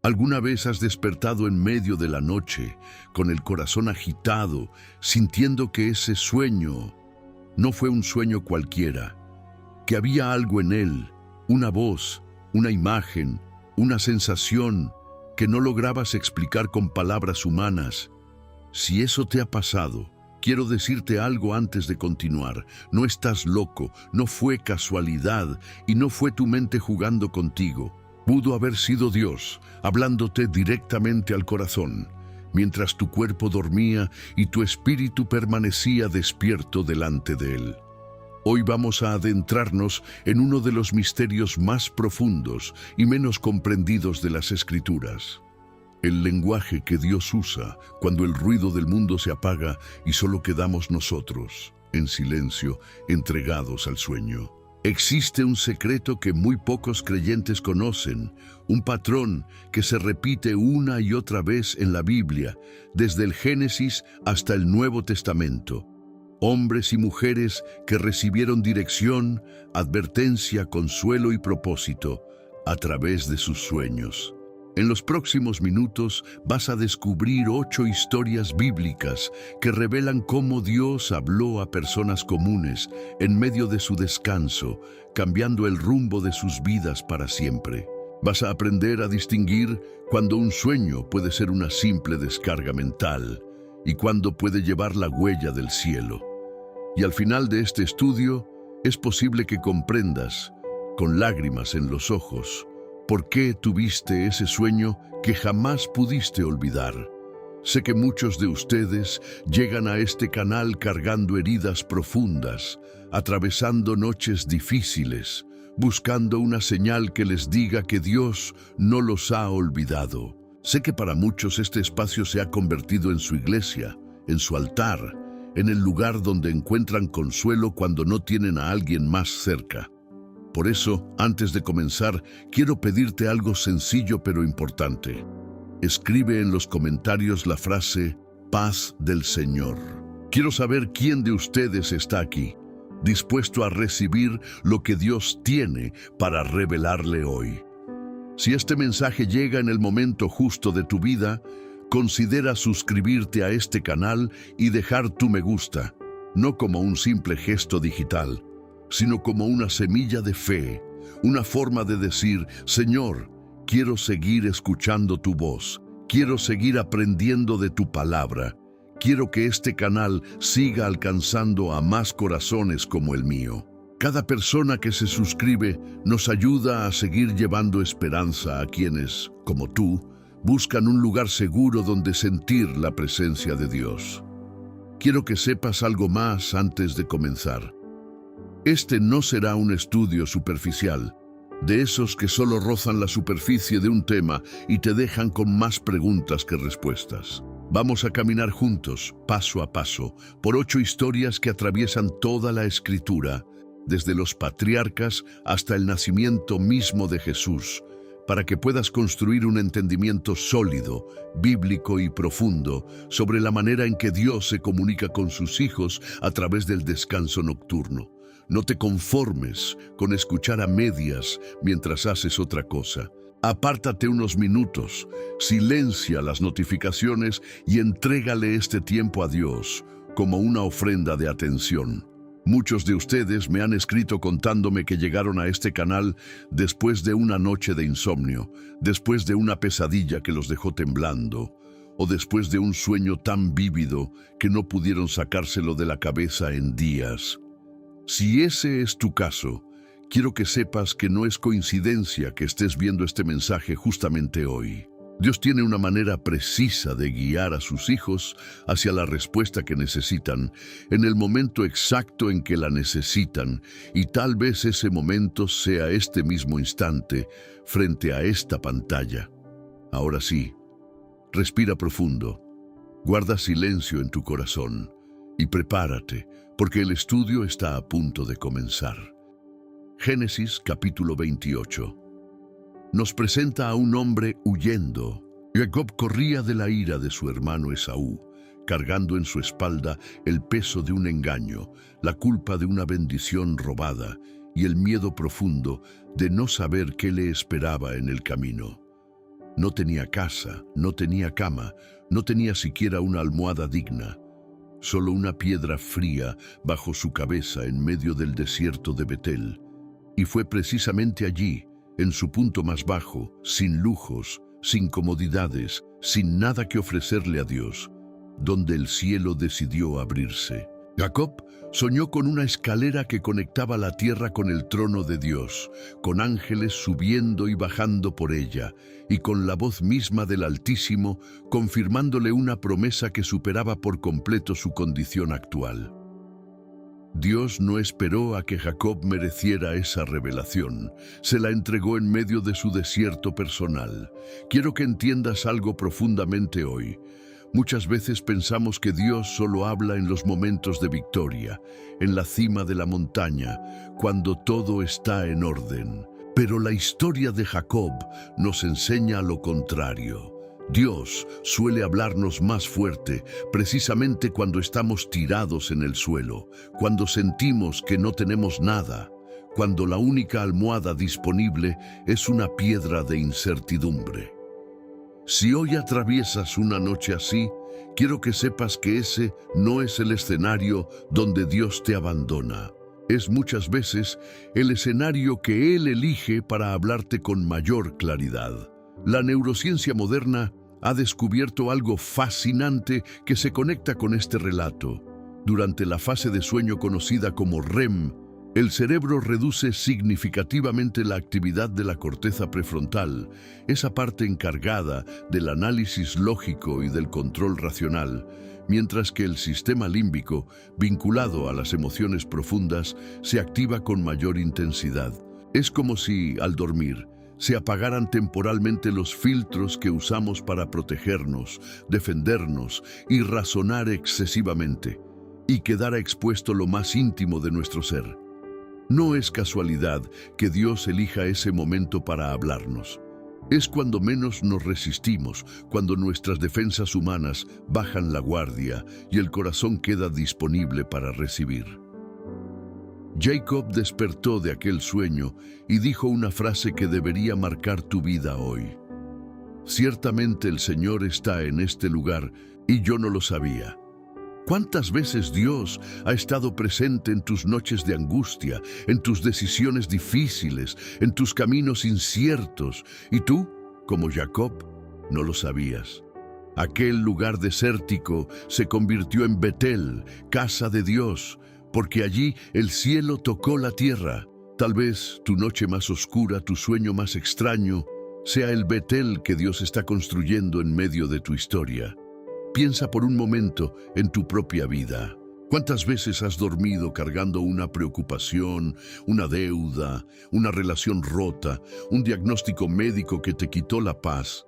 ¿Alguna vez has despertado en medio de la noche, con el corazón agitado, sintiendo que ese sueño no fue un sueño cualquiera, que había algo en él, una voz, una imagen, una sensación que no lograbas explicar con palabras humanas? Si eso te ha pasado, quiero decirte algo antes de continuar. No estás loco, no fue casualidad y no fue tu mente jugando contigo. Pudo haber sido Dios, hablándote directamente al corazón, mientras tu cuerpo dormía y tu espíritu permanecía despierto delante de Él. Hoy vamos a adentrarnos en uno de los misterios más profundos y menos comprendidos de las Escrituras. El lenguaje que Dios usa cuando el ruido del mundo se apaga y solo quedamos nosotros, en silencio, entregados al sueño. Existe un secreto que muy pocos creyentes conocen, un patrón que se repite una y otra vez en la Biblia, desde el Génesis hasta el Nuevo Testamento. Hombres y mujeres que recibieron dirección, advertencia, consuelo y propósito a través de sus sueños. En los próximos minutos vas a descubrir 8 historias bíblicas que revelan cómo Dios habló a personas comunes en medio de su descanso, cambiando el rumbo de sus vidas para siempre. Vas a aprender a distinguir cuando un sueño puede ser una simple descarga mental y cuando puede llevar la huella del cielo. Y al final de este estudio, es posible que comprendas, con lágrimas en los ojos, ¿por qué tuviste ese sueño que jamás pudiste olvidar? Sé que muchos de ustedes llegan a este canal cargando heridas profundas, atravesando noches difíciles, buscando una señal que les diga que Dios no los ha olvidado. Sé que para muchos este espacio se ha convertido en su iglesia, en su altar, en el lugar donde encuentran consuelo cuando no tienen a alguien más cerca. Por eso, antes de comenzar, quiero pedirte algo sencillo pero importante. Escribe en los comentarios la frase «Paz del Señor». Quiero saber quién de ustedes está aquí, dispuesto a recibir lo que Dios tiene para revelarle hoy. Si este mensaje llega en el momento justo de tu vida, considera suscribirte a este canal y dejar tu me gusta, no como un simple gesto digital, sino como una semilla de fe, una forma de decir, Señor, quiero seguir escuchando tu voz, quiero seguir aprendiendo de tu palabra, quiero que este canal siga alcanzando a más corazones como el mío. Cada persona que se suscribe nos ayuda a seguir llevando esperanza a quienes, como tú, buscan un lugar seguro donde sentir la presencia de Dios. Quiero que sepas algo más antes de comenzar. Este no será un estudio superficial, de esos que solo rozan la superficie de un tema y te dejan con más preguntas que respuestas. Vamos a caminar juntos, paso a paso, por 8 historias que atraviesan toda la Escritura, desde los patriarcas hasta el nacimiento mismo de Jesús, para que puedas construir un entendimiento sólido, bíblico y profundo sobre la manera en que Dios se comunica con sus hijos a través del descanso nocturno. No te conformes con escuchar a medias mientras haces otra cosa. Apártate unos minutos, silencia las notificaciones y entrégale este tiempo a Dios como una ofrenda de atención. Muchos de ustedes me han escrito contándome que llegaron a este canal después de una noche de insomnio, después de una pesadilla que los dejó temblando, o después de un sueño tan vívido que no pudieron sacárselo de la cabeza en días. Si ese es tu caso, quiero que sepas que no es coincidencia que estés viendo este mensaje justamente hoy. Dios tiene una manera precisa de guiar a sus hijos hacia la respuesta que necesitan, en el momento exacto en que la necesitan, y tal vez ese momento sea este mismo instante, frente a esta pantalla. Ahora sí, respira profundo, guarda silencio en tu corazón, y prepárate, porque el estudio está a punto de comenzar. Génesis capítulo 28. Nos presenta a un hombre huyendo. Jacob corría de la ira de su hermano Esaú, cargando en su espalda el peso de un engaño, la culpa de una bendición robada y el miedo profundo de no saber qué le esperaba en el camino. No tenía casa, no tenía cama, no tenía siquiera una almohada digna. Solo una piedra fría bajo su cabeza en medio del desierto de Betel. Y fue precisamente allí, en su punto más bajo, sin lujos, sin comodidades, sin nada que ofrecerle a Dios, donde el cielo decidió abrirse. Jacob soñó con una escalera que conectaba la tierra con el trono de Dios, con ángeles subiendo y bajando por ella, y con la voz misma del Altísimo confirmándole una promesa que superaba por completo su condición actual. Dios no esperó a que Jacob mereciera esa revelación, se la entregó en medio de su desierto personal. Quiero que entiendas algo profundamente hoy. Muchas veces pensamos que Dios solo habla en los momentos de victoria, en la cima de la montaña, cuando todo está en orden. Pero la historia de Jacob nos enseña lo contrario. Dios suele hablarnos más fuerte precisamente cuando estamos tirados en el suelo, cuando sentimos que no tenemos nada, cuando la única almohada disponible es una piedra de incertidumbre. Si hoy atraviesas una noche así, quiero que sepas que ese no es el escenario donde Dios te abandona. Es muchas veces el escenario que Él elige para hablarte con mayor claridad. La neurociencia moderna ha descubierto algo fascinante que se conecta con este relato. Durante la fase de sueño conocida como REM, el cerebro reduce significativamente la actividad de la corteza prefrontal, esa parte encargada del análisis lógico y del control racional, mientras que el sistema límbico, vinculado a las emociones profundas, se activa con mayor intensidad. Es como si, al dormir, se apagaran temporalmente los filtros que usamos para protegernos, defendernos y razonar excesivamente, y quedara expuesto lo más íntimo de nuestro ser. No es casualidad que Dios elija ese momento para hablarnos. Es cuando menos nos resistimos, cuando nuestras defensas humanas bajan la guardia y el corazón queda disponible para recibir. Jacob despertó de aquel sueño y dijo una frase que debería marcar tu vida hoy. Ciertamente el Señor está en este lugar y yo no lo sabía. ¿Cuántas veces Dios ha estado presente en tus noches de angustia, en tus decisiones difíciles, en tus caminos inciertos? Y tú, como Jacob, no lo sabías. Aquel lugar desértico se convirtió en Betel, casa de Dios, porque allí el cielo tocó la tierra. Tal vez tu noche más oscura, tu sueño más extraño, sea el Betel que Dios está construyendo en medio de tu historia. Piensa por un momento en tu propia vida. ¿Cuántas veces has dormido cargando una preocupación, una deuda, una relación rota, un diagnóstico médico que te quitó la paz?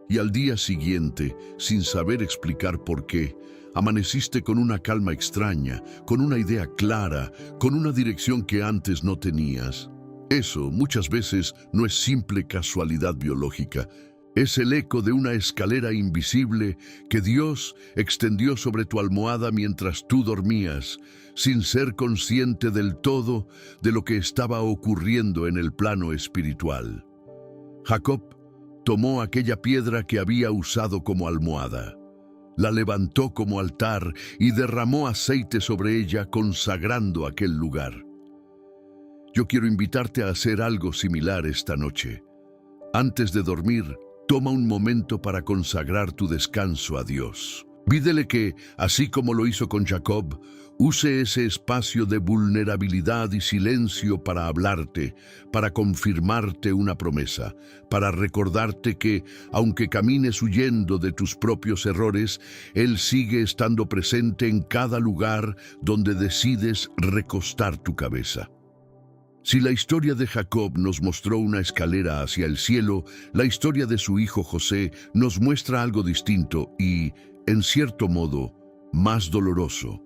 Y al día siguiente, sin saber explicar por qué, amaneciste con una calma extraña, con una idea clara, con una dirección que antes no tenías. Eso muchas veces no es simple casualidad biológica. Es el eco de una escalera invisible que Dios extendió sobre tu almohada mientras tú dormías, sin ser consciente del todo de lo que estaba ocurriendo en el plano espiritual. Jacob tomó aquella piedra que había usado como almohada, la levantó como altar y derramó aceite sobre ella, consagrando aquel lugar. Yo quiero invitarte a hacer algo similar esta noche. Antes de dormir, toma un momento para consagrar tu descanso a Dios. Pídele que, así como lo hizo con Jacob, use ese espacio de vulnerabilidad y silencio para hablarte, para confirmarte una promesa, para recordarte que, aunque camines huyendo de tus propios errores, Él sigue estando presente en cada lugar donde decides recostar tu cabeza. Si la historia de Jacob nos mostró una escalera hacia el cielo, la historia de su hijo José nos muestra algo distinto y, en cierto modo, más doloroso.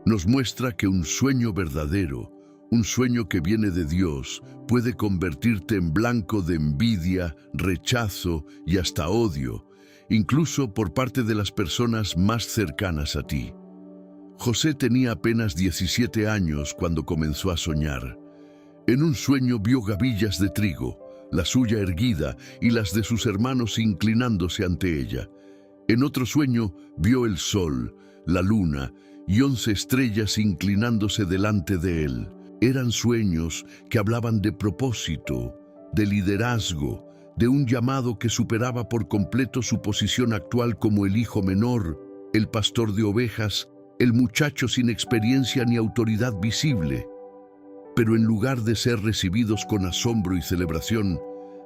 Nos muestra que un sueño verdadero, un sueño que viene de Dios, puede convertirte en blanco de envidia, rechazo y hasta odio, incluso por parte de las personas más cercanas a ti. José tenía apenas 17 años cuando comenzó a soñar. En un sueño vio gavillas de trigo, la suya erguida y las de sus hermanos inclinándose ante ella. En otro sueño vio el sol, la luna y 11 estrellas inclinándose delante de él. Eran sueños que hablaban de propósito, de liderazgo, de un llamado que superaba por completo su posición actual como el hijo menor, el pastor de ovejas, el muchacho sin experiencia ni autoridad visible. Pero en lugar de ser recibidos con asombro y celebración,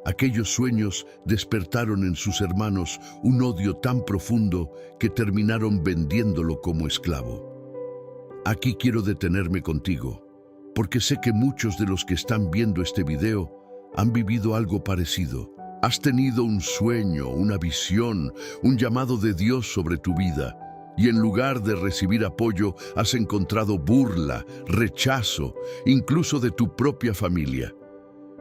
aquellos sueños despertaron en sus hermanos un odio tan profundo que terminaron vendiéndolo como esclavo. Aquí quiero detenerme contigo, porque sé que muchos de los que están viendo este video han vivido algo parecido. Has tenido un sueño, una visión, un llamado de Dios sobre tu vida, y en lugar de recibir apoyo, has encontrado burla, rechazo, incluso de tu propia familia.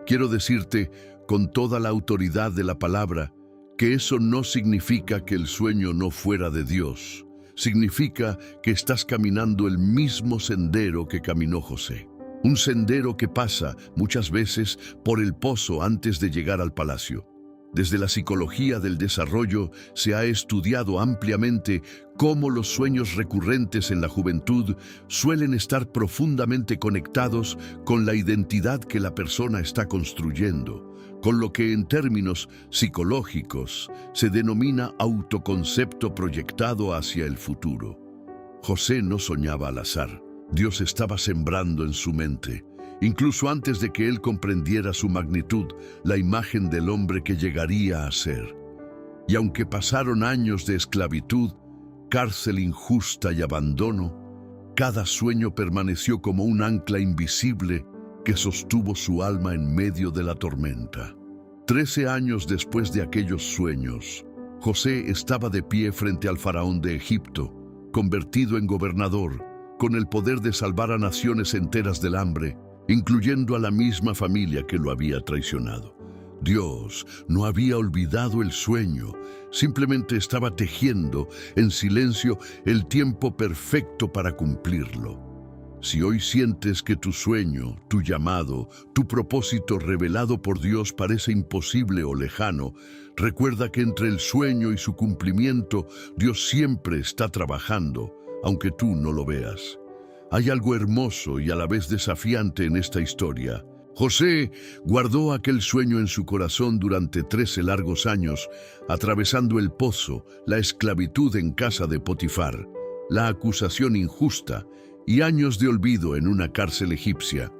Quiero decirte, con toda la autoridad de la palabra, que eso no significa que el sueño no fuera de Dios. Significa que estás caminando el mismo sendero que caminó José. Un sendero que pasa, muchas veces, por el pozo antes de llegar al palacio. Desde la psicología del desarrollo se ha estudiado ampliamente cómo los sueños recurrentes en la juventud suelen estar profundamente conectados con la identidad que la persona está construyendo, con lo que en términos psicológicos se denomina autoconcepto proyectado hacia el futuro. José no soñaba al azar. Dios estaba sembrando en su mente, incluso antes de que él comprendiera su magnitud, la imagen del hombre que llegaría a ser. Y aunque pasaron años de esclavitud, cárcel injusta y abandono, cada sueño permaneció como un ancla invisible que sostuvo su alma en medio de la tormenta. 13 años después de aquellos sueños, José estaba de pie frente al faraón de Egipto, convertido en gobernador, con el poder de salvar a naciones enteras del hambre, incluyendo a la misma familia que lo había traicionado. Dios no había olvidado el sueño, simplemente estaba tejiendo en silencio el tiempo perfecto para cumplirlo. Si hoy sientes que tu sueño, tu llamado, tu propósito revelado por Dios parece imposible o lejano, recuerda que entre el sueño y su cumplimiento, Dios siempre está trabajando, aunque tú no lo veas. Hay algo hermoso y a la vez desafiante en esta historia. José guardó aquel sueño en su corazón durante 13 largos años, atravesando el pozo, la esclavitud en casa de Potifar, la acusación injusta y años de olvido en una cárcel egipcia.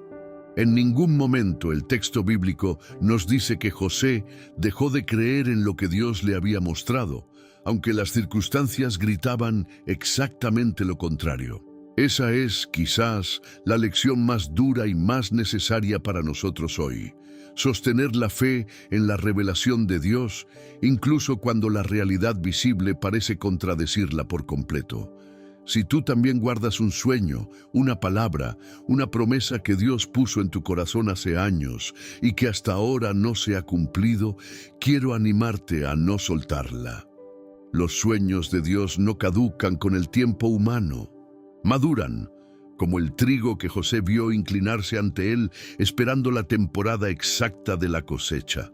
En ningún momento el texto bíblico nos dice que José dejó de creer en lo que Dios le había mostrado, aunque las circunstancias gritaban exactamente lo contrario. Esa es, quizás, la lección más dura y más necesaria para nosotros hoy. Sostener la fe en la revelación de Dios, incluso cuando la realidad visible parece contradecirla por completo. Si tú también guardas un sueño, una palabra, una promesa que Dios puso en tu corazón hace años y que hasta ahora no se ha cumplido, quiero animarte a no soltarla. Los sueños de Dios no caducan con el tiempo humano. Maduran, como el trigo que José vio inclinarse ante él, esperando la temporada exacta de la cosecha.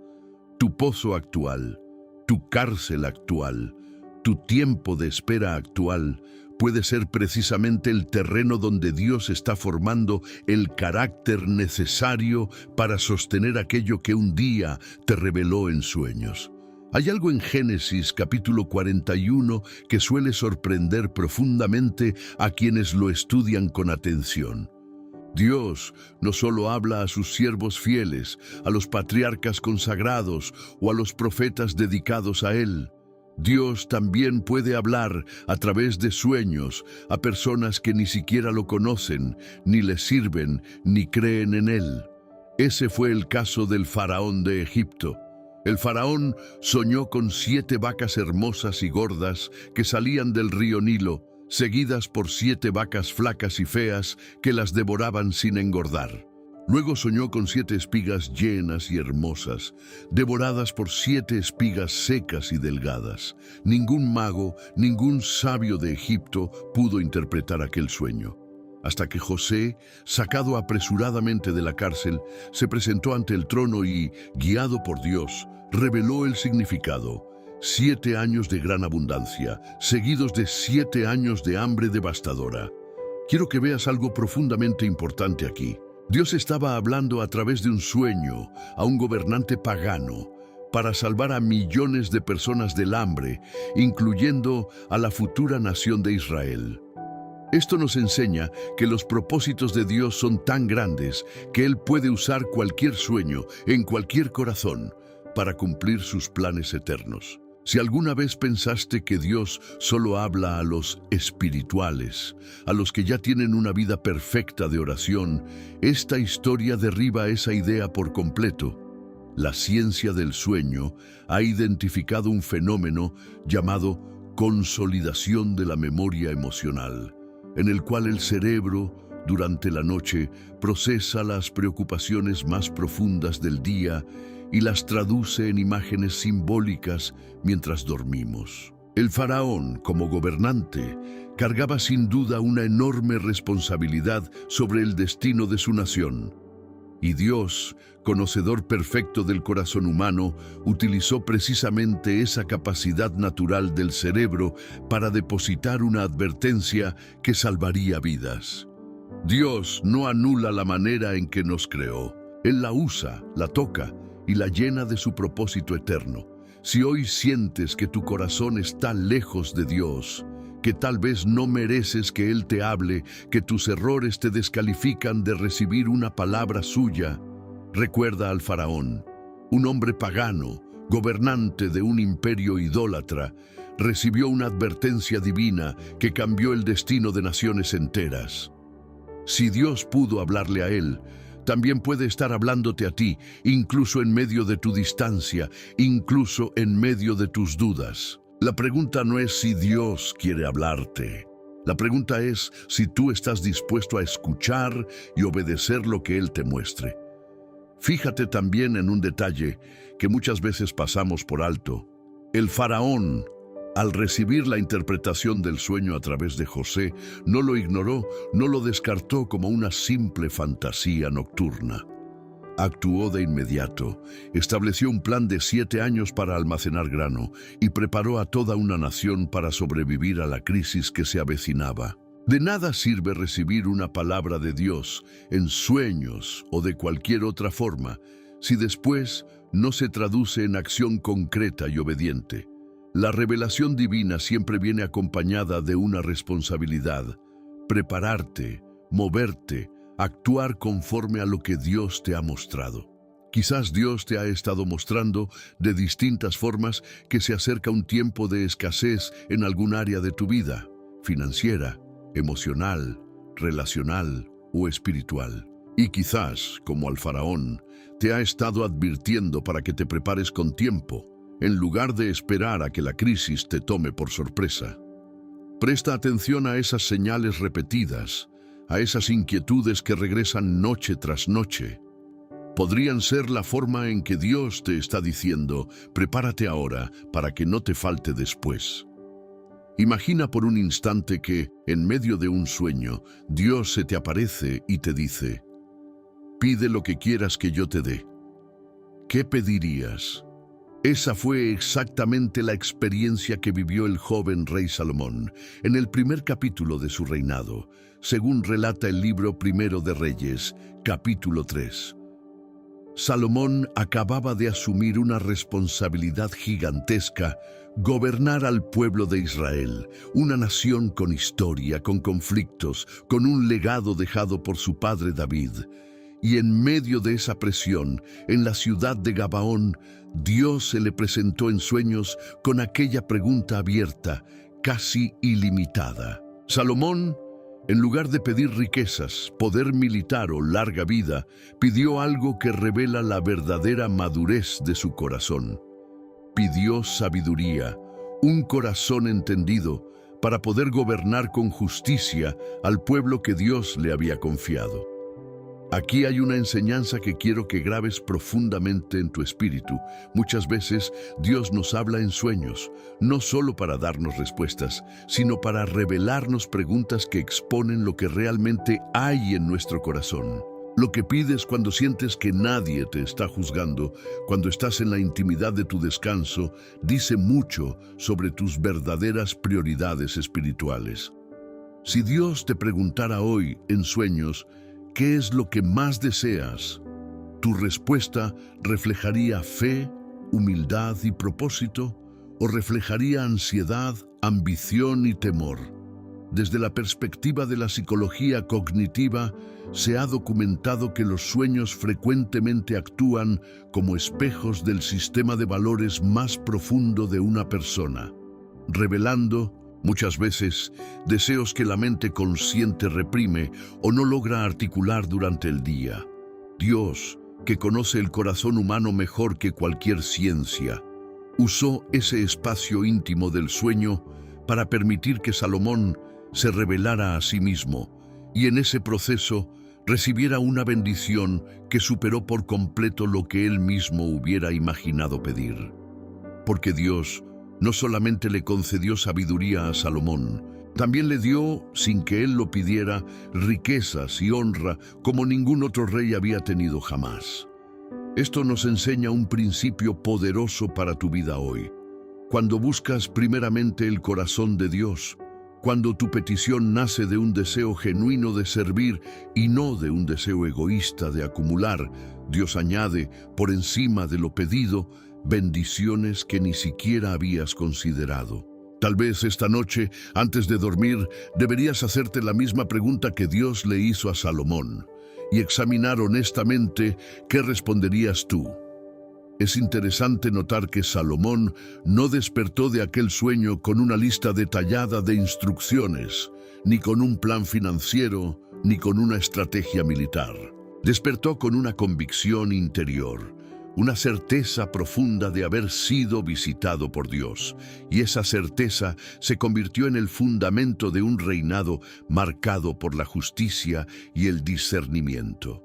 Tu pozo actual, tu cárcel actual, tu tiempo de espera actual, puede ser precisamente el terreno donde Dios está formando el carácter necesario para sostener aquello que un día te reveló en sueños. Hay algo en Génesis capítulo 41 que suele sorprender profundamente a quienes lo estudian con atención. Dios no solo habla a sus siervos fieles, a los patriarcas consagrados o a los profetas dedicados a Él. Dios también puede hablar a través de sueños a personas que ni siquiera lo conocen, ni le sirven, ni creen en Él. Ese fue el caso del faraón de Egipto. El faraón soñó con 7 vacas hermosas y gordas que salían del río Nilo, seguidas por 7 vacas flacas y feas que las devoraban sin engordar. Luego soñó con 7 espigas llenas y hermosas, devoradas por 7 espigas secas y delgadas. Ningún mago, ningún sabio de Egipto pudo interpretar aquel sueño. hasta que José, sacado apresuradamente de la cárcel, se presentó ante el trono y, guiado por Dios, reveló el significado: 7 años de gran abundancia, seguidos de 7 años de hambre devastadora. Quiero que veas algo profundamente importante aquí. Dios estaba hablando a través de un sueño a un gobernante pagano para salvar a millones de personas del hambre, incluyendo a la futura nación de Israel. Esto nos enseña que los propósitos de Dios son tan grandes que Él puede usar cualquier sueño en cualquier corazón para cumplir sus planes eternos. Si alguna vez pensaste que Dios solo habla a los espirituales, a los que ya tienen una vida perfecta de oración, esta historia derriba esa idea por completo. La ciencia del sueño ha identificado un fenómeno llamado consolidación de la memoria emocional, en el cual el cerebro, durante la noche, procesa las preocupaciones más profundas del día y las traduce en imágenes simbólicas mientras dormimos. El faraón, como gobernante, cargaba sin duda una enorme responsabilidad sobre el destino de su nación. Y Dios, conocedor perfecto del corazón humano, utilizó precisamente esa capacidad natural del cerebro para depositar una advertencia que salvaría vidas. Dios no anula la manera en que nos creó. Él la usa, la toca y la llena de su propósito eterno. Si hoy sientes que tu corazón está lejos de Dios, que tal vez no mereces que Él te hable, que tus errores te descalifican de recibir una palabra suya, recuerda al faraón, un hombre pagano, gobernante de un imperio idólatra, recibió una advertencia divina que cambió el destino de naciones enteras. Si Dios pudo hablarle a él, también puede estar hablándote a ti, incluso en medio de tu distancia, incluso en medio de tus dudas. La pregunta no es si Dios quiere hablarte. La pregunta es si tú estás dispuesto a escuchar y obedecer lo que Él te muestre. Fíjate también en un detalle que muchas veces pasamos por alto. El faraón, al recibir la interpretación del sueño a través de José, no lo ignoró, no lo descartó como una simple fantasía nocturna. Actuó de inmediato, estableció un plan de 7 años para almacenar grano y preparó a toda una nación para sobrevivir a la crisis que se avecinaba. De nada sirve recibir una palabra de Dios en sueños o de cualquier otra forma si después no se traduce en acción concreta y obediente. La revelación divina siempre viene acompañada de una responsabilidad: prepararte, moverte, actuar conforme a lo que Dios te ha mostrado. Quizás Dios te ha estado mostrando de distintas formas que se acerca un tiempo de escasez en algún área de tu vida, financiera, emocional, relacional o espiritual. Y quizás, como al faraón, te ha estado advirtiendo para que te prepares con tiempo, en lugar de esperar a que la crisis te tome por sorpresa. Presta atención a esas señales repetidas, a esas inquietudes que regresan noche tras noche. Podrían ser la forma en que Dios te está diciendo: prepárate ahora para que no te falte después. Imagina por un instante que, en medio de un sueño, Dios se te aparece y te dice: pide lo que quieras que yo te dé. ¿Qué pedirías? Esa fue exactamente la experiencia que vivió el joven rey Salomón en el primer capítulo de su reinado, según relata el libro Primero de Reyes, capítulo 3. Salomón acababa de asumir una responsabilidad gigantesca: gobernar al pueblo de Israel, una nación con historia, con conflictos, con un legado dejado por su padre David. Y en medio de esa presión, en la ciudad de Gabaón, Dios se le presentó en sueños con aquella pregunta abierta, casi ilimitada. Salomón, en lugar de pedir riquezas, poder militar o larga vida, pidió algo que revela la verdadera madurez de su corazón. Pidió sabiduría, un corazón entendido, para poder gobernar con justicia al pueblo que Dios le había confiado. Aquí hay una enseñanza que quiero que grabes profundamente en tu espíritu. Muchas veces Dios nos habla en sueños, no solo para darnos respuestas, sino para revelarnos preguntas que exponen lo que realmente hay en nuestro corazón. Lo que pides cuando sientes que nadie te está juzgando, cuando estás en la intimidad de tu descanso, dice mucho sobre tus verdaderas prioridades espirituales. Si Dios te preguntara hoy en sueños, ¿qué es lo que más deseas? ¿Tu respuesta reflejaría fe, humildad y propósito? ¿O reflejaría ansiedad, ambición y temor? Desde la perspectiva de la psicología cognitiva, se ha documentado que los sueños frecuentemente actúan como espejos del sistema de valores más profundo de una persona, revelando, muchas veces, deseos que la mente consciente reprime o no logra articular durante el día. Dios, que conoce el corazón humano mejor que cualquier ciencia, usó ese espacio íntimo del sueño para permitir que Salomón se revelara a sí mismo y en ese proceso recibiera una bendición que superó por completo lo que él mismo hubiera imaginado pedir. Porque Dios no solamente le concedió sabiduría a Salomón, también le dio, sin que él lo pidiera, riquezas y honra como ningún otro rey había tenido jamás. Esto nos enseña un principio poderoso para tu vida hoy. Cuando buscas primeramente el corazón de Dios, cuando tu petición nace de un deseo genuino de servir y no de un deseo egoísta de acumular, Dios añade, por encima de lo pedido, bendiciones que ni siquiera habías considerado. Tal vez esta noche, antes de dormir, deberías hacerte la misma pregunta que Dios le hizo a Salomón y examinar honestamente qué responderías tú. Es interesante notar que Salomón no despertó de aquel sueño con una lista detallada de instrucciones, ni con un plan financiero, ni con una estrategia militar. Despertó con una convicción interior, una certeza profunda de haber sido visitado por Dios, y esa certeza se convirtió en el fundamento de un reinado marcado por la justicia y el discernimiento.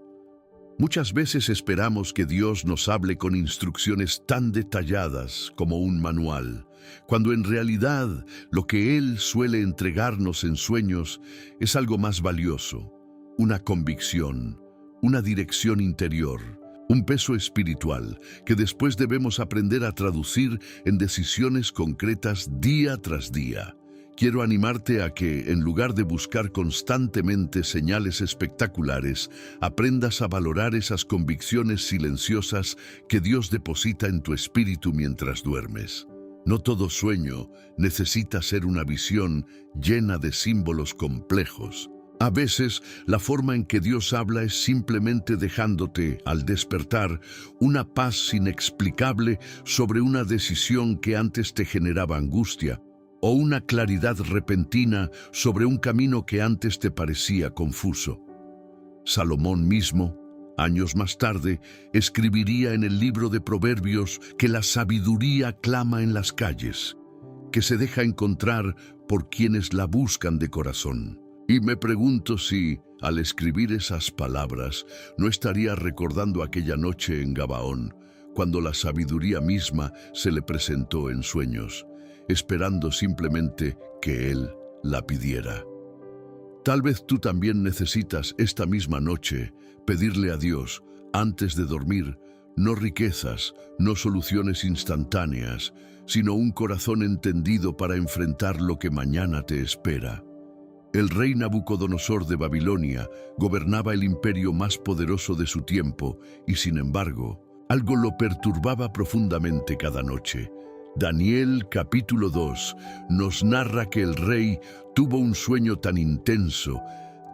Muchas veces esperamos que Dios nos hable con instrucciones tan detalladas como un manual, cuando en realidad lo que Él suele entregarnos en sueños es algo más valioso, una convicción, una dirección interior, un peso espiritual que después debemos aprender a traducir en decisiones concretas día tras día. Quiero animarte a que, en lugar de buscar constantemente señales espectaculares, aprendas a valorar esas convicciones silenciosas que Dios deposita en tu espíritu mientras duermes. No todo sueño necesita ser una visión llena de símbolos complejos. A veces, la forma en que Dios habla es simplemente dejándote, al despertar, una paz inexplicable sobre una decisión que antes te generaba angustia, o una claridad repentina sobre un camino que antes te parecía confuso. Salomón mismo, años más tarde, escribiría en el libro de Proverbios que la sabiduría clama en las calles, que se deja encontrar por quienes la buscan de corazón. Y me pregunto si, al escribir esas palabras, no estaría recordando aquella noche en Gabaón, cuando la sabiduría misma se le presentó en sueños, esperando simplemente que Él la pidiera. Tal vez tú también necesitas esta misma noche pedirle a Dios, antes de dormir, no riquezas, no soluciones instantáneas, sino un corazón entendido para enfrentar lo que mañana te espera. El rey Nabucodonosor de Babilonia gobernaba el imperio más poderoso de su tiempo y, sin embargo, algo lo perturbaba profundamente cada noche. Daniel capítulo 2 nos narra que el rey tuvo un sueño tan intenso,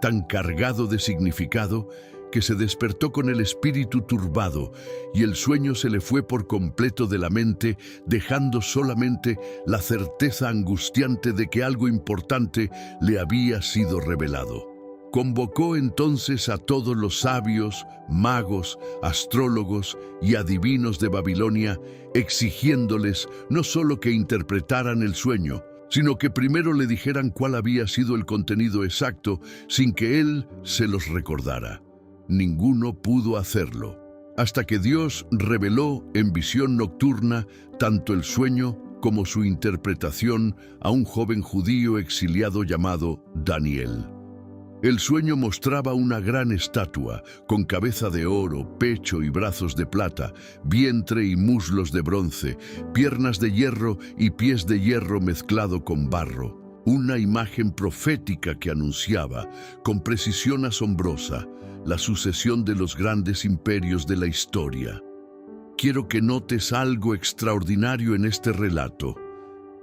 tan cargado de significado, que se despertó con el espíritu turbado y el sueño se le fue por completo de la mente, dejando solamente la certeza angustiante de que algo importante le había sido revelado. Convocó entonces a todos los sabios, magos, astrólogos y adivinos de Babilonia, exigiéndoles no solo que interpretaran el sueño, sino que primero le dijeran cuál había sido el contenido exacto sin que él se los recordara. ninguno pudo hacerlo, hasta que Dios reveló en visión nocturna tanto el sueño como su interpretación a un joven judío exiliado llamado Daniel. El sueño mostraba una gran estatua, con cabeza de oro, pecho y brazos de plata, vientre y muslos de bronce, piernas de hierro y pies de hierro mezclado con barro. Una imagen profética que anunciaba, con precisión asombrosa, la sucesión de los grandes imperios de la historia. Quiero que notes algo extraordinario en este relato.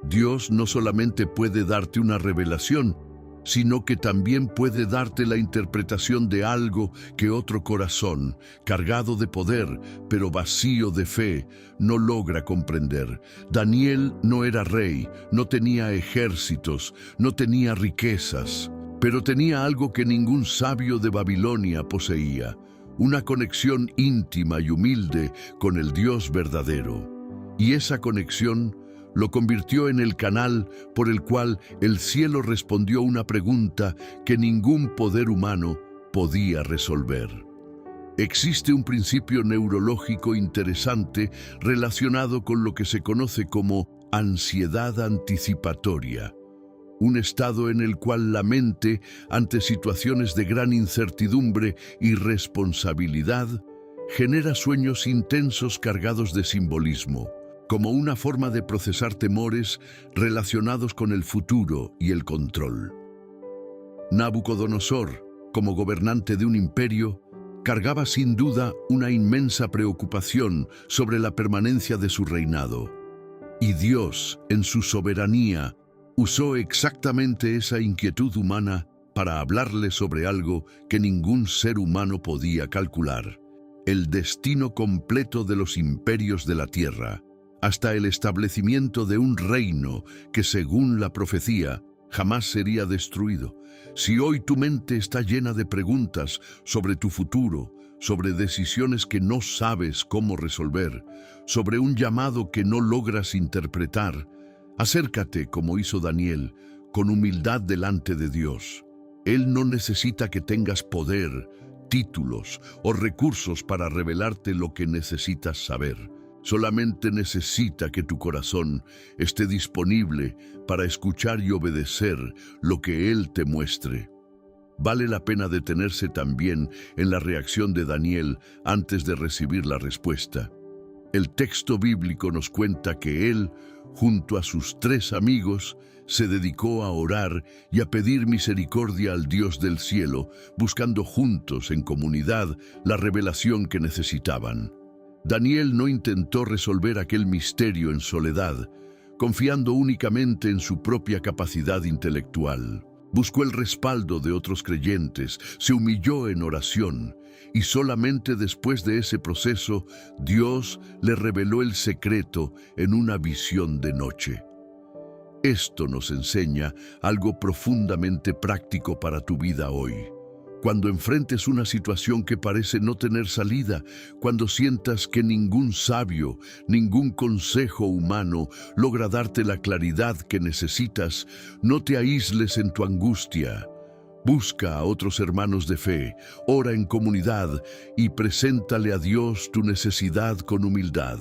Dios no solamente puede darte una revelación, sino que también puede darte la interpretación de algo que otro corazón, cargado de poder, pero vacío de fe, no logra comprender. Daniel no era rey, no tenía ejércitos, no tenía riquezas, pero tenía algo que ningún sabio de Babilonia poseía: una conexión íntima y humilde con el Dios verdadero. Y esa conexión lo convirtió en el canal por el cual el cielo respondió una pregunta que ningún poder humano podía resolver. Existe un principio neurológico interesante relacionado con lo que se conoce como ansiedad anticipatoria, un estado en el cual la mente, ante situaciones de gran incertidumbre y responsabilidad, genera sueños intensos cargados de simbolismo, como una forma de procesar temores relacionados con el futuro y el control. Nabucodonosor, como gobernante de un imperio, cargaba sin duda una inmensa preocupación sobre la permanencia de su reinado. Y Dios, en su soberanía, usó exactamente esa inquietud humana para hablarle sobre algo que ningún ser humano podía calcular: el destino completo de los imperios de la tierra, hasta el establecimiento de un reino que, según la profecía, jamás sería destruido. Si hoy tu mente está llena de preguntas sobre tu futuro, sobre decisiones que no sabes cómo resolver, sobre un llamado que no logras interpretar, acércate, como hizo Daniel, con humildad delante de Dios. Él no necesita que tengas poder, títulos o recursos para revelarte lo que necesitas saber. Solamente necesita que tu corazón esté disponible para escuchar y obedecer lo que Él te muestre. Vale la pena detenerse también en la reacción de Daniel antes de recibir la respuesta. El texto bíblico nos cuenta que él, junto a sus 3 amigos, se dedicó a orar y a pedir misericordia al Dios del cielo, buscando juntos, en comunidad, la revelación que necesitaban. Daniel no intentó resolver aquel misterio en soledad, confiando únicamente en su propia capacidad intelectual. Buscó el respaldo de otros creyentes, se humilló en oración, y solamente después de ese proceso, Dios le reveló el secreto en una visión de noche. Esto nos enseña algo profundamente práctico para tu vida hoy. Cuando enfrentes una situación que parece no tener salida, cuando sientas que ningún sabio, ningún consejo humano logra darte la claridad que necesitas, no te aísles en tu angustia. Busca a otros hermanos de fe, ora en comunidad y preséntale a Dios tu necesidad con humildad.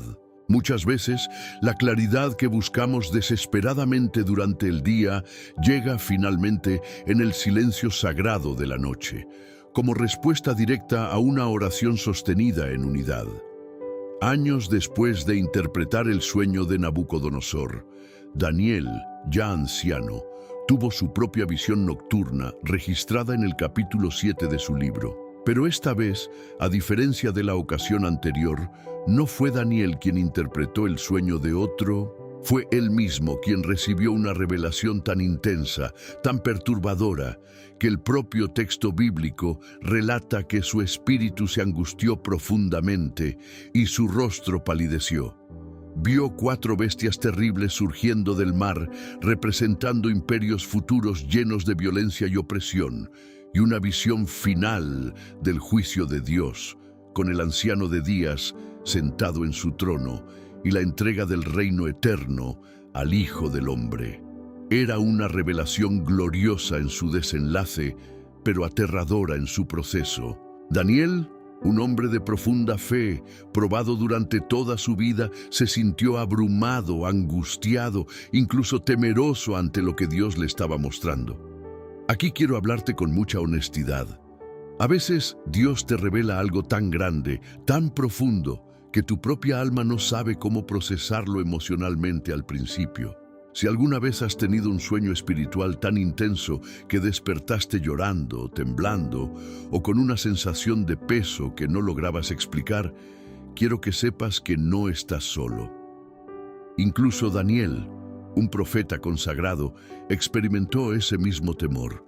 Muchas veces, la claridad que buscamos desesperadamente durante el día llega finalmente en el silencio sagrado de la noche, como respuesta directa a una oración sostenida en unidad. Años después de interpretar el sueño de Nabucodonosor, Daniel, ya anciano, tuvo su propia visión nocturna registrada en el capítulo 7 de su libro. Pero esta vez, a diferencia de la ocasión anterior, no fue Daniel quien interpretó el sueño de otro, fue él mismo quien recibió una revelación tan intensa, tan perturbadora, que el propio texto bíblico relata que su espíritu se angustió profundamente y su rostro palideció. Vio 4 bestias terribles surgiendo del mar, representando imperios futuros llenos de violencia y opresión, y una visión final del juicio de Dios, con el anciano de días sentado en su trono y la entrega del reino eterno al Hijo del Hombre. Era una revelación gloriosa en su desenlace, pero aterradora en su proceso. Daniel, un hombre de profunda fe, probado durante toda su vida, se sintió abrumado, angustiado, incluso temeroso ante lo que Dios le estaba mostrando. Aquí quiero hablarte con mucha honestidad. A veces Dios te revela algo tan grande, tan profundo, que tu propia alma no sabe cómo procesarlo emocionalmente al principio. Si alguna vez has tenido un sueño espiritual tan intenso que despertaste llorando, temblando o con una sensación de peso que no lograbas explicar, quiero que sepas que no estás solo. Incluso Daniel, un profeta consagrado, experimentó ese mismo temor.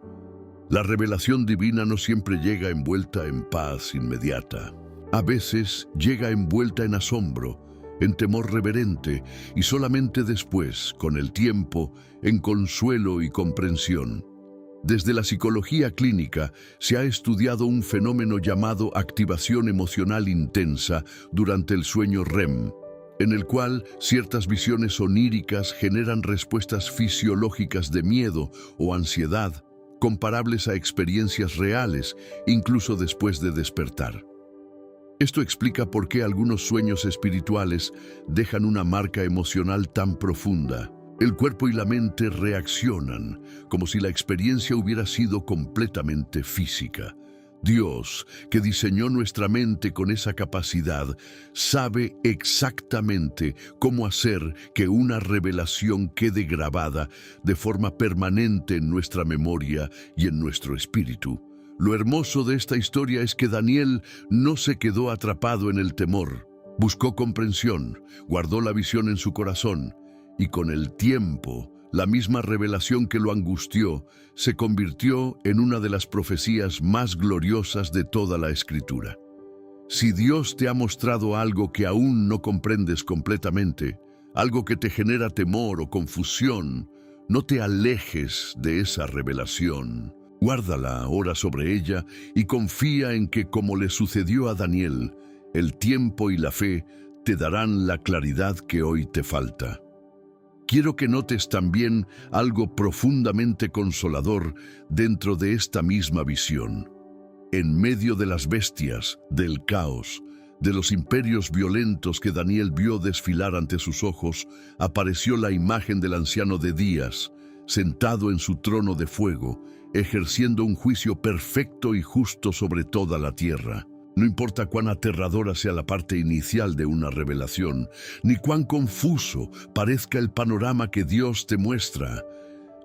La revelación divina no siempre llega envuelta en paz inmediata. A veces llega envuelta en asombro, en temor reverente y solamente después, con el tiempo, en consuelo y comprensión. Desde la psicología clínica se ha estudiado un fenómeno llamado activación emocional intensa durante el sueño REM, en el cual ciertas visiones oníricas generan respuestas fisiológicas de miedo o ansiedad, comparables a experiencias reales, incluso después de despertar. Esto explica por qué algunos sueños espirituales dejan una marca emocional tan profunda. El cuerpo y la mente reaccionan, como si la experiencia hubiera sido completamente física. Dios, que diseñó nuestra mente con esa capacidad, sabe exactamente cómo hacer que una revelación quede grabada de forma permanente en nuestra memoria y en nuestro espíritu. Lo hermoso de esta historia es que Daniel no se quedó atrapado en el temor. Buscó comprensión, guardó la visión en su corazón y con el tiempo, la misma revelación que lo angustió se convirtió en una de las profecías más gloriosas de toda la Escritura. Si Dios te ha mostrado algo que aún no comprendes completamente, algo que te genera temor o confusión, no te alejes de esa revelación. Guárdala, ora sobre ella y confía en que, como le sucedió a Daniel, el tiempo y la fe te darán la claridad que hoy te falta. Quiero que notes también algo profundamente consolador dentro de esta misma visión. En medio de las bestias, del caos, de los imperios violentos que Daniel vio desfilar ante sus ojos, apareció la imagen del anciano de días, sentado en su trono de fuego, ejerciendo un juicio perfecto y justo sobre toda la tierra. No importa cuán aterradora sea la parte inicial de una revelación, ni cuán confuso parezca el panorama que Dios te muestra,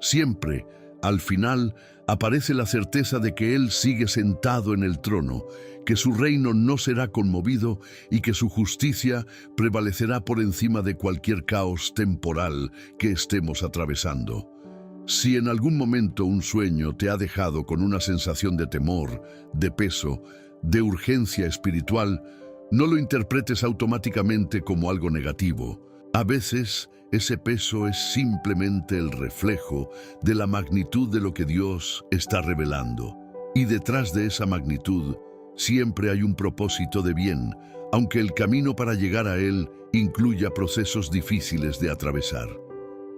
siempre, al final, aparece la certeza de que Él sigue sentado en el trono, que su reino no será conmovido y que su justicia prevalecerá por encima de cualquier caos temporal que estemos atravesando. Si en algún momento un sueño te ha dejado con una sensación de temor, de peso, de urgencia espiritual, no lo interpretes automáticamente como algo negativo. A veces, ese peso es simplemente el reflejo de la magnitud de lo que Dios está revelando. Y detrás de esa magnitud, siempre hay un propósito de bien, aunque el camino para llegar a él incluya procesos difíciles de atravesar.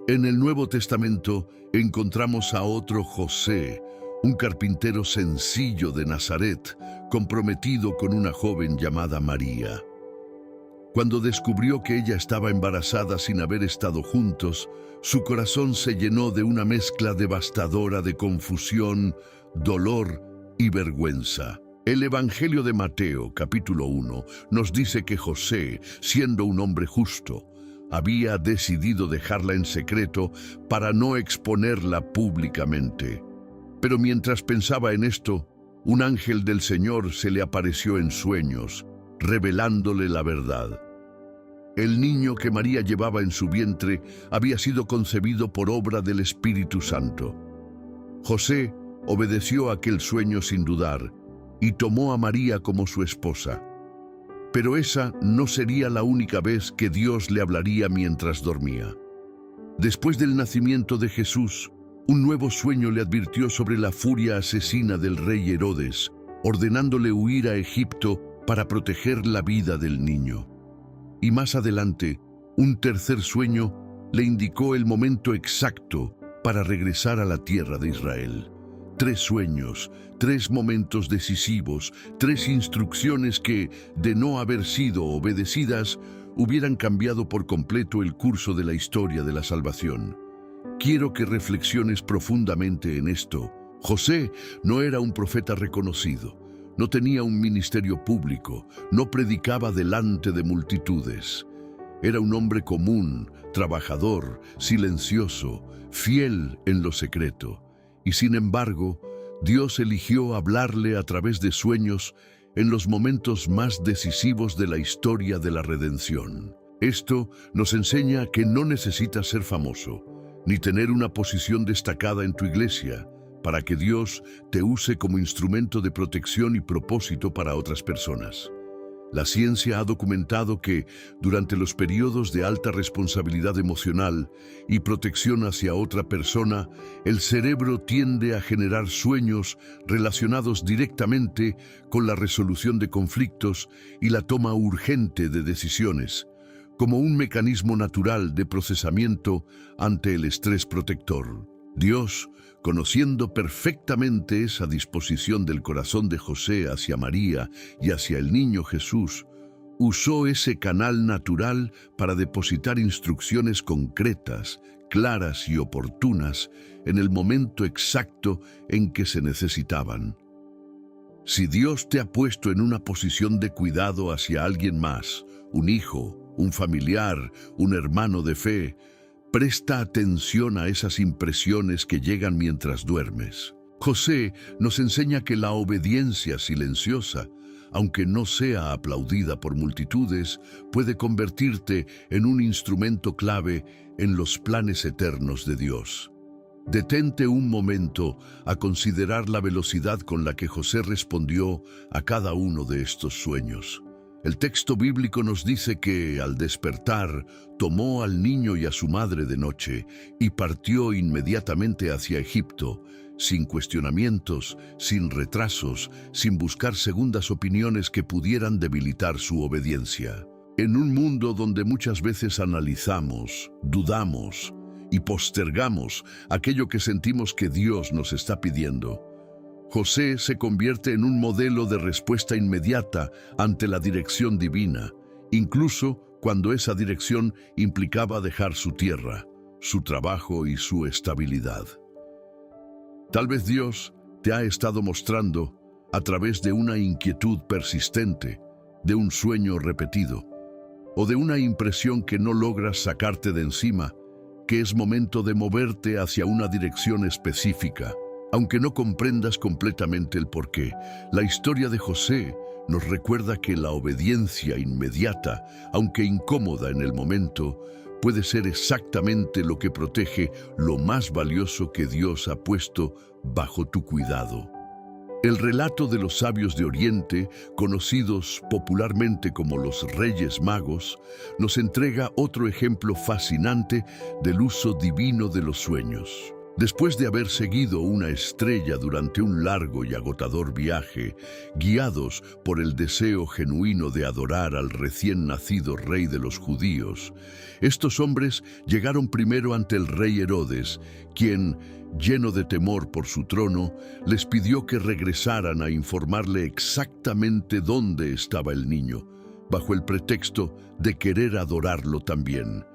En el Nuevo Testamento encontramos a otro José, un carpintero sencillo de Nazaret, comprometido con una joven llamada María. Cuando descubrió que ella estaba embarazada sin haber estado juntos, su corazón se llenó de una mezcla devastadora de confusión, dolor y vergüenza. El Evangelio de Mateo, capítulo 1, nos dice que José, siendo un hombre justo, había decidido dejarla en secreto para no exponerla públicamente. Pero mientras pensaba en esto, un ángel del Señor se le apareció en sueños, revelándole la verdad. El niño que María llevaba en su vientre había sido concebido por obra del Espíritu Santo. José obedeció aquel sueño sin dudar y tomó a María como su esposa. Pero esa no sería la única vez que Dios le hablaría mientras dormía. Después del nacimiento de Jesús, un nuevo sueño le advirtió sobre la furia asesina del rey Herodes, ordenándole huir a Egipto para proteger la vida del niño. Y más adelante, un tercer sueño le indicó el momento exacto para regresar a la tierra de Israel. 3 sueños, 3 momentos decisivos, 3 instrucciones que, de no haber sido obedecidas, hubieran cambiado por completo el curso de la historia de la salvación. Quiero que reflexiones profundamente en esto. José no era un profeta reconocido, no tenía un ministerio público, no predicaba delante de multitudes. Era un hombre común, trabajador, silencioso, fiel en lo secreto. Y sin embargo, Dios eligió hablarle a través de sueños en los momentos más decisivos de la historia de la redención. Esto nos enseña que no necesitas ser famoso, ni tener una posición destacada en tu iglesia, para que Dios te use como instrumento de protección y propósito para otras personas. La ciencia ha documentado que, durante los periodos de alta responsabilidad emocional y protección hacia otra persona, el cerebro tiende a generar sueños relacionados directamente con la resolución de conflictos y la toma urgente de decisiones, como un mecanismo natural de procesamiento ante el estrés protector. Dios, conociendo perfectamente esa disposición del corazón de José hacia María y hacia el niño Jesús, usó ese canal natural para depositar instrucciones concretas, claras y oportunas en el momento exacto en que se necesitaban. Si Dios te ha puesto en una posición de cuidado hacia alguien más, un hijo, un familiar, un hermano de fe, presta atención a esas impresiones que llegan mientras duermes. José nos enseña que la obediencia silenciosa, aunque no sea aplaudida por multitudes, puede convertirte en un instrumento clave en los planes eternos de Dios. Detente un momento a considerar la velocidad con la que José respondió a cada uno de estos sueños. El texto bíblico nos dice que, al despertar, tomó al niño y a su madre de noche y partió inmediatamente hacia Egipto, sin cuestionamientos, sin retrasos, sin buscar segundas opiniones que pudieran debilitar su obediencia. En un mundo donde muchas veces analizamos, dudamos y postergamos aquello que sentimos que Dios nos está pidiendo, José se convierte en un modelo de respuesta inmediata ante la dirección divina, incluso cuando esa dirección implicaba dejar su tierra, su trabajo y su estabilidad. Tal vez Dios te ha estado mostrando, a través de una inquietud persistente, de un sueño repetido, o de una impresión que no logras sacarte de encima, que es momento de moverte hacia una dirección específica. Aunque no comprendas completamente el porqué, la historia de José nos recuerda que la obediencia inmediata, aunque incómoda en el momento, puede ser exactamente lo que protege lo más valioso que Dios ha puesto bajo tu cuidado. El relato de los sabios de Oriente, conocidos popularmente como los Reyes Magos, nos entrega otro ejemplo fascinante del uso divino de los sueños. Después de haber seguido una estrella durante un largo y agotador viaje, guiados por el deseo genuino de adorar al recién nacido rey de los judíos, estos hombres llegaron primero ante el rey Herodes, quien, lleno de temor por su trono, les pidió que regresaran a informarle exactamente dónde estaba el niño, bajo el pretexto de querer adorarlo también.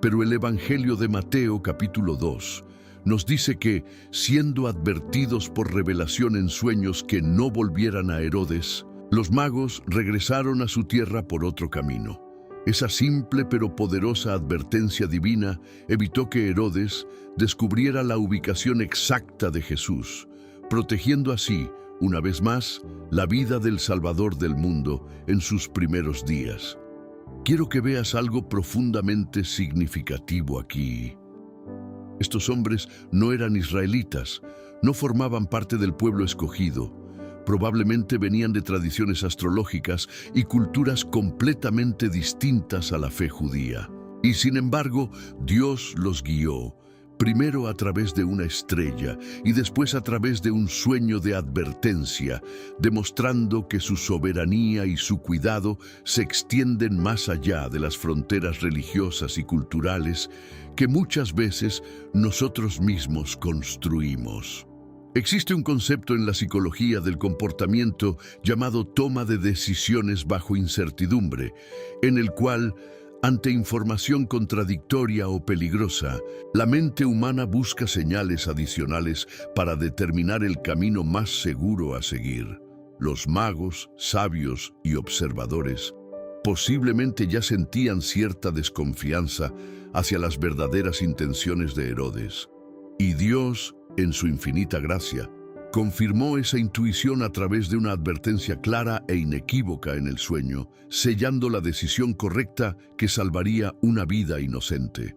Pero el Evangelio de Mateo, capítulo 2, nos dice que, siendo advertidos por revelación en sueños que no volvieran a Herodes, los magos regresaron a su tierra por otro camino. Esa simple pero poderosa advertencia divina evitó que Herodes descubriera la ubicación exacta de Jesús, protegiendo así, una vez más, la vida del Salvador del mundo en sus primeros días. Quiero que veas algo profundamente significativo aquí. Estos hombres no eran israelitas, no formaban parte del pueblo escogido. Probablemente venían de tradiciones astrológicas y culturas completamente distintas a la fe judía. Y sin embargo, Dios los guió, primero a través de una estrella y después a través de un sueño de advertencia, demostrando que su soberanía y su cuidado se extienden más allá de las fronteras religiosas y culturales que muchas veces nosotros mismos construimos. Existe un concepto en la psicología del comportamiento llamado toma de decisiones bajo incertidumbre, en el cual, ante información contradictoria o peligrosa, la mente humana busca señales adicionales para determinar el camino más seguro a seguir. Los magos, sabios y observadores posiblemente ya sentían cierta desconfianza hacia las verdaderas intenciones de Herodes. Y Dios, en su infinita gracia, confirmó esa intuición a través de una advertencia clara e inequívoca en el sueño, sellando la decisión correcta que salvaría una vida inocente.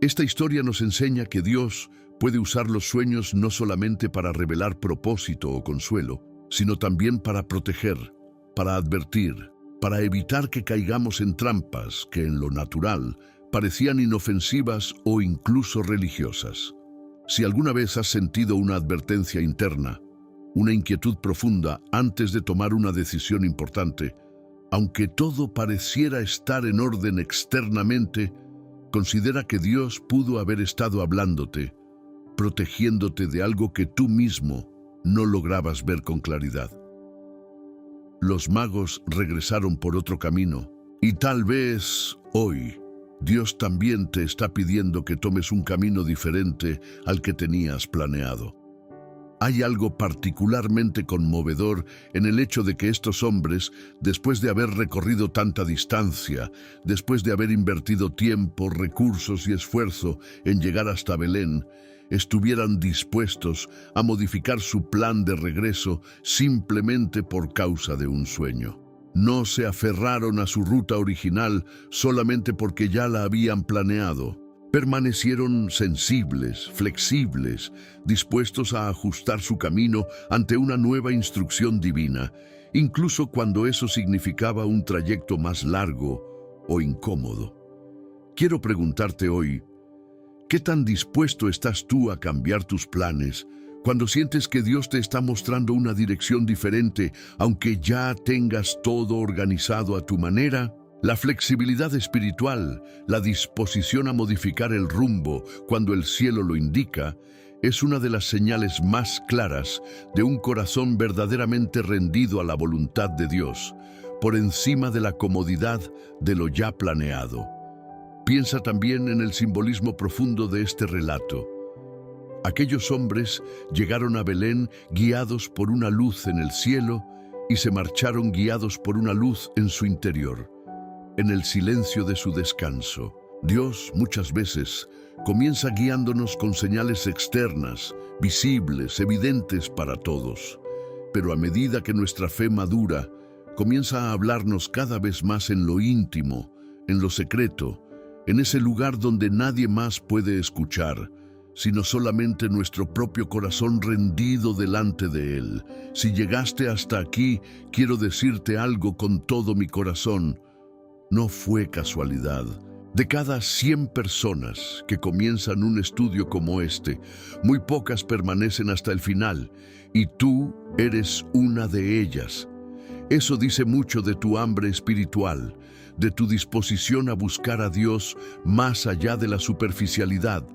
Esta historia nos enseña que Dios puede usar los sueños no solamente para revelar propósito o consuelo, sino también para proteger, para advertir, para evitar que caigamos en trampas que en lo natural parecían inofensivas o incluso religiosas. Si alguna vez has sentido una advertencia interna, una inquietud profunda antes de tomar una decisión importante, aunque todo pareciera estar en orden externamente, considera que Dios pudo haber estado hablándote, protegiéndote de algo que tú mismo no lograbas ver con claridad. Los magos regresaron por otro camino, y tal vez hoy Dios también te está pidiendo que tomes un camino diferente al que tenías planeado. Hay algo particularmente conmovedor en el hecho de que estos hombres, después de haber recorrido tanta distancia, después de haber invertido tiempo, recursos y esfuerzo en llegar hasta Belén, estuvieran dispuestos a modificar su plan de regreso simplemente por causa de un sueño. No se aferraron a su ruta original solamente porque ya la habían planeado. Permanecieron sensibles, flexibles, dispuestos a ajustar su camino ante una nueva instrucción divina, incluso cuando eso significaba un trayecto más largo o incómodo. Quiero preguntarte hoy, ¿qué tan dispuesto estás tú a cambiar tus planes cuando sientes que Dios te está mostrando una dirección diferente, aunque ya tengas todo organizado a tu manera? La flexibilidad espiritual, la disposición a modificar el rumbo cuando el cielo lo indica, es una de las señales más claras de un corazón verdaderamente rendido a la voluntad de Dios, por encima de la comodidad de lo ya planeado. Piensa también en el simbolismo profundo de este relato. Aquellos hombres llegaron a Belén guiados por una luz en el cielo y se marcharon guiados por una luz en su interior. En el silencio de su descanso, Dios muchas veces comienza guiándonos con señales externas, visibles, evidentes para todos. Pero a medida que nuestra fe madura, comienza a hablarnos cada vez más en lo íntimo, en lo secreto, en ese lugar donde nadie más puede escuchar, sino solamente nuestro propio corazón rendido delante de Él. Si llegaste hasta aquí, quiero decirte algo con todo mi corazón. No fue casualidad. De cada 100 personas que comienzan un estudio como este, muy pocas permanecen hasta el final, y tú eres una de ellas. Eso dice mucho de tu hambre espiritual, de tu disposición a buscar a Dios más allá de la superficialidad,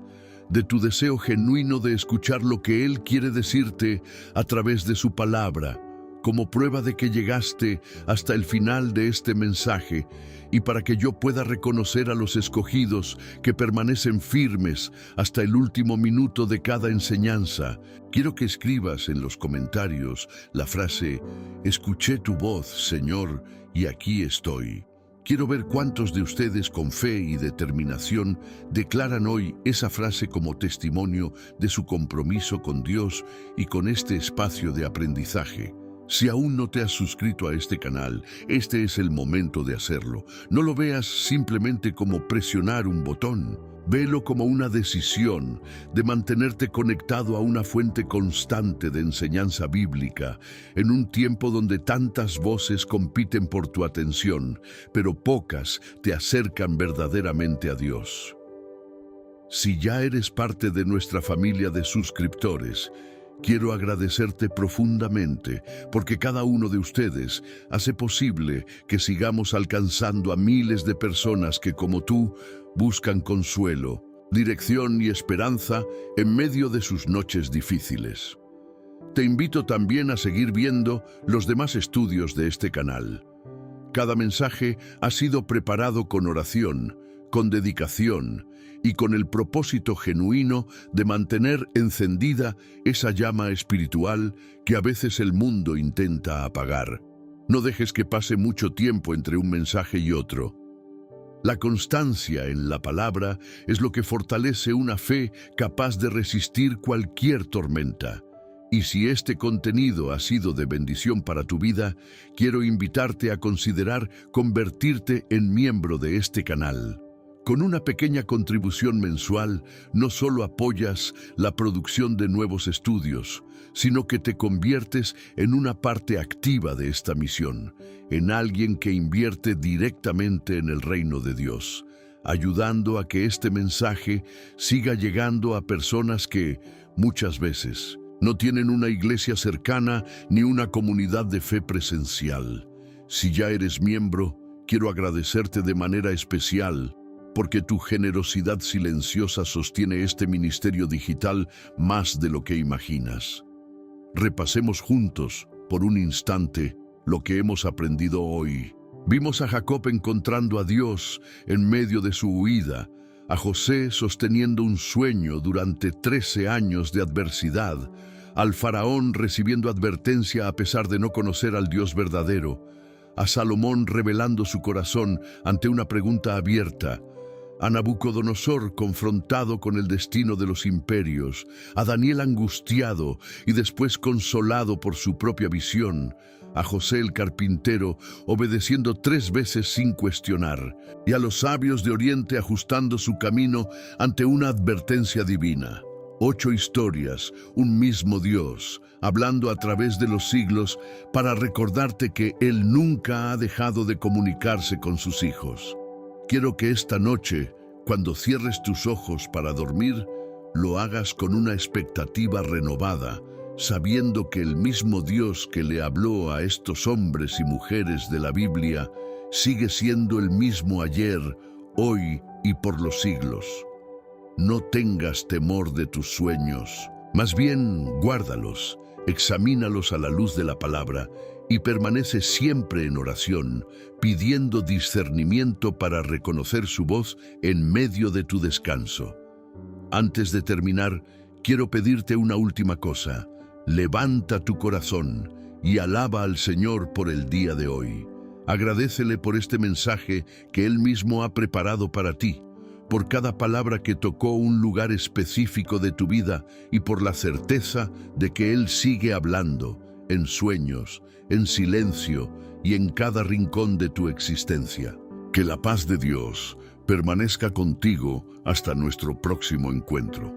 de tu deseo genuino de escuchar lo que Él quiere decirte a través de su palabra, como prueba de que llegaste hasta el final de este mensaje y para que yo pueda reconocer a los escogidos que permanecen firmes hasta el último minuto de cada enseñanza. Quiero que escribas en los comentarios la frase: escuché tu voz, Señor, y aquí estoy. Quiero ver cuántos de ustedes con fe y determinación declaran hoy esa frase como testimonio de su compromiso con Dios y con este espacio de aprendizaje. Si aún no te has suscrito a este canal, este es el momento de hacerlo. No lo veas simplemente como presionar un botón. Velo como una decisión de mantenerte conectado a una fuente constante de enseñanza bíblica, en un tiempo donde tantas voces compiten por tu atención, pero pocas te acercan verdaderamente a Dios. Si ya eres parte de nuestra familia de suscriptores, quiero agradecerte profundamente porque cada uno de ustedes hace posible que sigamos alcanzando a miles de personas que, como tú, buscan consuelo, dirección y esperanza en medio de sus noches difíciles. te invito también a seguir viendo los demás estudios de este canal. Cada mensaje ha sido preparado con oración, con dedicación y con el propósito genuino de mantener encendida esa llama espiritual que a veces el mundo intenta apagar. No dejes que pase mucho tiempo entre un mensaje y otro. La constancia en la palabra es lo que fortalece una fe capaz de resistir cualquier tormenta. Y si este contenido ha sido de bendición para tu vida, quiero invitarte a considerar convertirte en miembro de este canal. Con una pequeña contribución mensual, no solo apoyas la producción de nuevos estudios, sino que te conviertes en una parte activa de esta misión, en alguien que invierte directamente en el reino de Dios, ayudando a que este mensaje siga llegando a personas que, muchas veces, no tienen una iglesia cercana ni una comunidad de fe presencial. Si ya eres miembro, quiero agradecerte de manera especial, porque tu generosidad silenciosa sostiene este ministerio digital más de lo que imaginas. Repasemos juntos, por un instante, lo que hemos aprendido hoy. Vimos a Jacob encontrando a Dios en medio de su huida, a José sosteniendo un sueño durante 13 años de adversidad, al faraón recibiendo advertencia a pesar de no conocer al Dios verdadero, a Salomón revelando su corazón ante una pregunta abierta, a Nabucodonosor confrontado con el destino de los imperios, a Daniel angustiado y después consolado por su propia visión, a José el carpintero obedeciendo 3 veces sin cuestionar, y a los sabios de Oriente ajustando su camino ante una advertencia divina. 8 historias, un mismo Dios, hablando a través de los siglos para recordarte que Él nunca ha dejado de comunicarse con sus hijos. Quiero que esta noche, cuando cierres tus ojos para dormir, lo hagas con una expectativa renovada, sabiendo que el mismo Dios que le habló a estos hombres y mujeres de la Biblia sigue siendo el mismo ayer, hoy y por los siglos. No tengas temor de tus sueños, más bien guárdalos, examínalos a la luz de la palabra y permanece siempre en oración, pidiendo discernimiento para reconocer su voz en medio de tu descanso. Antes de terminar, quiero pedirte una última cosa. Levanta tu corazón y alaba al Señor por el día de hoy. Agradécele por este mensaje que Él mismo ha preparado para ti, por cada palabra que tocó un lugar específico de tu vida y por la certeza de que Él sigue hablando, en sueños, en silencio y en cada rincón de tu existencia. Que la paz de Dios permanezca contigo hasta nuestro próximo encuentro.